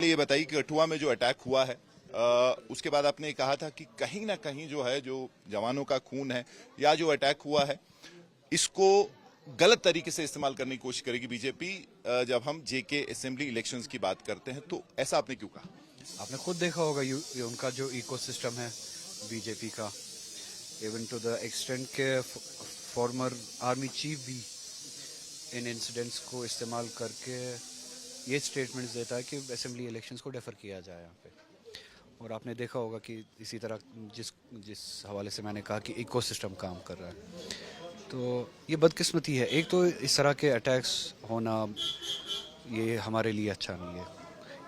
ये बताइए कि कठुआ में जो अटैक हुआ है उसके बाद आपने कहा था कि कहीं ना कहीं जो है जो जवानों का खून है या जो अटैक हुआ है इसको गलत तरीके से इस्तेमाल करने की कोशिश करेगी बीजेपी जब हम जेके असेंबली इलेक्शंस की बात करते हैं, तो ऐसा आपने क्यों कहा? आपने खुद देखा होगा ये उनका जो इकोसिस्टम है बीजेपी का, इवन टू द एक्सटेंट के फॉर्मर आर्मी चीफ भी इन इंसिडेंट्स को इस्तेमाल करके ये स्टेटमेंट्स देता है कि असेंबली इलेक्शंस को डेफर किया जाए यहाँ पे। और आपने देखा होगा कि इसी तरह जिस हवाले से मैंने कहा कि इकोसिस्टम काम कर रहा है, तो ये बदकिस्मती है। एक तो इस तरह के अटैक्स होना ये हमारे लिए अच्छा नहीं है,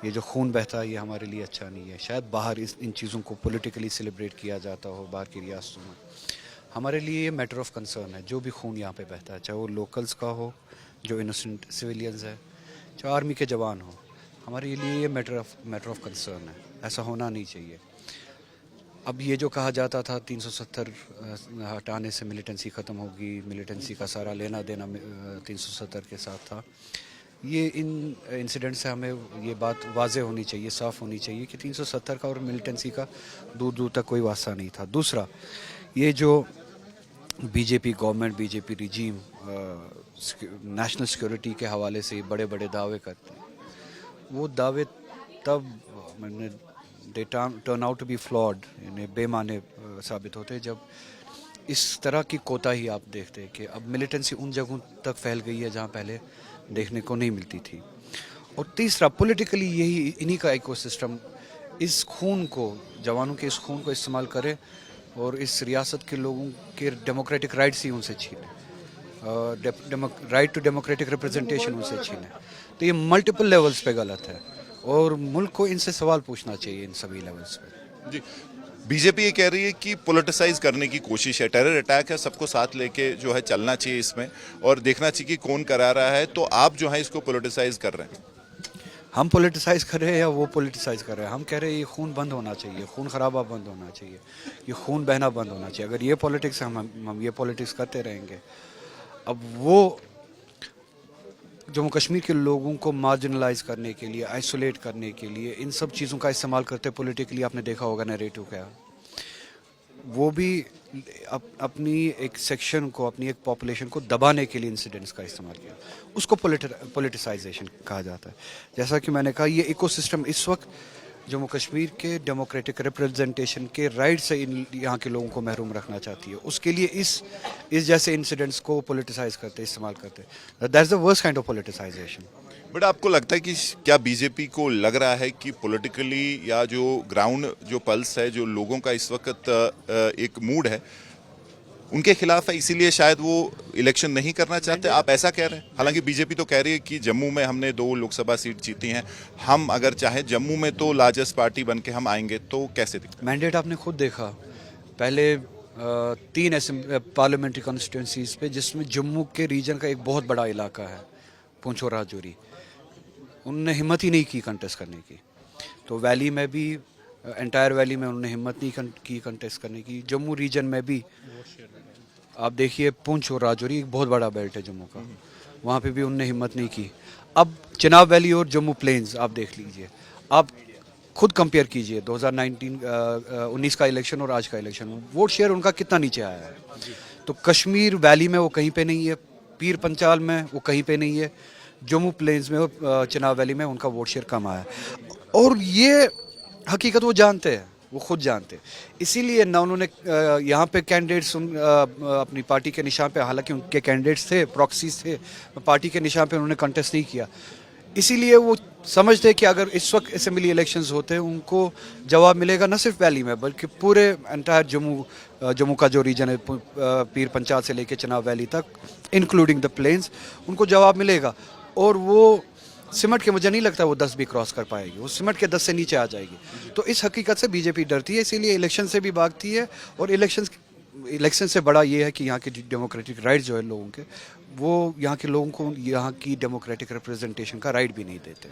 ये जो खून बहता है ये हमारे लिए अच्छा नहीं है। शायद बाहर इन चीज़ों को पॉलिटिकली सेलिब्रेट किया जाता हो बाहर की रियासतों में, हमारे लिए ये मैटर ऑफ कंसर्न है। जो भी खून यहाँ पे बहता है, चाहे वो लोकल्स का हो, जो इनोसेंट सिविलियंस है, चाहे आर्मी के जवान हो, हमारे लिए ये मैटर ऑफ कंसर्न है। ऐसा होना नहीं चाहिए। अब ये जो कहा जाता था 370 हटाने से मिलिटेंसी ख़त्म होगी, मिलिटेंसी का सारा लेना देना 370 के साथ था, ये इन इंसिडेंट से हमें ये बात वाज़ेह होनी चाहिए, साफ़ होनी चाहिए कि 370 का और मिलिटेंसी का दूर दूर तक कोई वास्ता नहीं था। दूसरा, ये जो BJP government, BJP regime national security के हवाले से बड़े बड़े दावे करते हैं, वो दावे तब मैंने they turn out to be flawed, यानी बेमाने साबित होते जब इस तरह की कोताही आप देखते हैं कि अब मिलिटेंसी उन जगहों तक फैल गई है जहां पहले देखने को नहीं मिलती थी। और तीसरा, पॉलिटिकली यही इन्हीं का इकोसिस्टम इस खून को, जवानों के इस खून को इस्तेमाल करे और इस रियासत के लोगों के डेमोक्रेटिक राइट्स ही उनसे छीने, राइट टू डेमोक्रेटिक रिप्रेजेंटेशन उनसे छीने। तो ये मल्टीपल लेवल्स पे गलत है और मुल्क को इनसे सवाल पूछना चाहिए इन सभी लेवल्स पे। जी, बीजेपी ये कह रही है कि पॉलिटिसाइज करने की कोशिश है, टेरर अटैक है, सबको साथ लेके जो है चलना चाहिए इसमें और देखना चाहिए कि कौन करा रहा है। तो आप जो है इसको पॉलिटिसाइज कर रहे हैं? हम पॉलिटिसाइज कर रहे हैं या वो पॉलिटिसाइज कर रहे हैं? हम कह रहे हैं ये खून बंद होना चाहिए, खून खराबा बंद होना चाहिए, ये खून बहना बंद होना चाहिए। अगर ये पॉलिटिक्स हम ये पॉलिटिक्स करते रहेंगे, अब वो जम्मू कश्मीर के लोगों को मार्जिनलाइज करने के लिए, आइसोलेट करने के लिए इन सब चीज़ों का इस्तेमाल करते पॉलिटिकली, आपने देखा होगा नैरेटिव क्या, वो भी अपनी एक सेक्शन को, अपनी एक पॉपुलेशन को दबाने के लिए इंसिडेंट्स का इस्तेमाल किया, उसको पॉलिटिसाइजेशन कहा जाता है। जैसा कि मैंने कहा, ये इकोसिस्टम इस वक्त जम्मू कश्मीर के डेमोक्रेटिक रिप्रेजेंटेशन के राइट से यहाँ के लोगों को महरूम रखना चाहती है। उसके लिए इस जैसे इंसिडेंट्स को पॉलिटिसाइज करते, इस्तेमाल करते, that's the worst kind of politicisation. But आपको लगता है कि क्या बीजेपी को लग रहा है कि पॉलिटिकली या जो ग्राउंड जो पल्स है, जो लोगों का इस वक्त एक मूड है उनके खिलाफ है, इसीलिए शायद वो इलेक्शन नहीं करना चाहते? आप ऐसा कह रहे हैं? हालांकि बीजेपी तो कह रही है कि जम्मू में हमने 2 लोकसभा सीट जीती हैं, हम अगर चाहे जम्मू में तो लार्जेस्ट पार्टी बन के हम आएंगे, तो कैसे दिखता? मैंडेट आपने खुद देखा, पहले 3 पार्लियामेंट्री कॉन्स्टिट्यूंसीज पे, जिसमें जम्मू के रीजन का एक बहुत बड़ा इलाका है पुंछ और राजौरी, उन्होंने हिम्मत ही नहीं की कंटेस्ट करने की। तो वैली में भी, एंटायर वैली में उन्होंने हिम्मत नहीं की कंटेस्ट करने की। जम्मू रीजन में भी आप देखिए, पुंछ और राजौरी एक बहुत बड़ा बेल्ट है जम्मू का, वहाँ पे भी उन्होंने हिम्मत नहीं की। अब चिनाब वैली और जम्मू प्लेन्स आप देख लीजिए, आप खुद कंपेयर कीजिए 2019 का इलेक्शन और आज का इलेक्शन, वोट शेयर उनका कितना नीचे आया है। तो कश्मीर वैली में वो कहीं पे नहीं है, पीर पंचाल में वो कहीं पे नहीं है, जम्मू प्लेन्स में और चिनाब वैली में उनका वोट शेयर कम आया। और ये हकीकत वो जानते हैं, वो खुद जानते हैं। इसीलिए ना उन्होंने यहाँ पे कैंडिडेट्स अपनी पार्टी के निशान पे, हालांकि उनके कैंडिडेट्स थे, प्रॉक्सीज थे, पार्टी के निशान पे उन्होंने कंटेस्ट नहीं किया। इसीलिए वो समझते हैं कि अगर इस वक्त असेंबली इलेक्शंस होते हैं, उनको जवाब मिलेगा न सिर्फ वैली में बल्कि पूरे एंटायर जम्मू का जो रीजन है, पीर पंचाल से लेके चिनाब वैली तक, इंक्लूडिंग द प्लेन्स, उनको जवाब मिलेगा। और वो सिमट के, मुझे नहीं लगता वो 10 भी क्रॉस कर पाएगी, वो सिमट के 10 से नीचे आ जाएगी। तो इस हकीकत से बीजेपी डरती है, इसीलिए इलेक्शन से भी भागती है। और इलेक्शन से बड़ा ये है कि यहाँ के डेमोक्रेटिक राइट जो है लोगों के, वो यहाँ के लोगों को यहाँ की डेमोक्रेटिक रिप्रेजेंटेशन का राइट भी नहीं देते।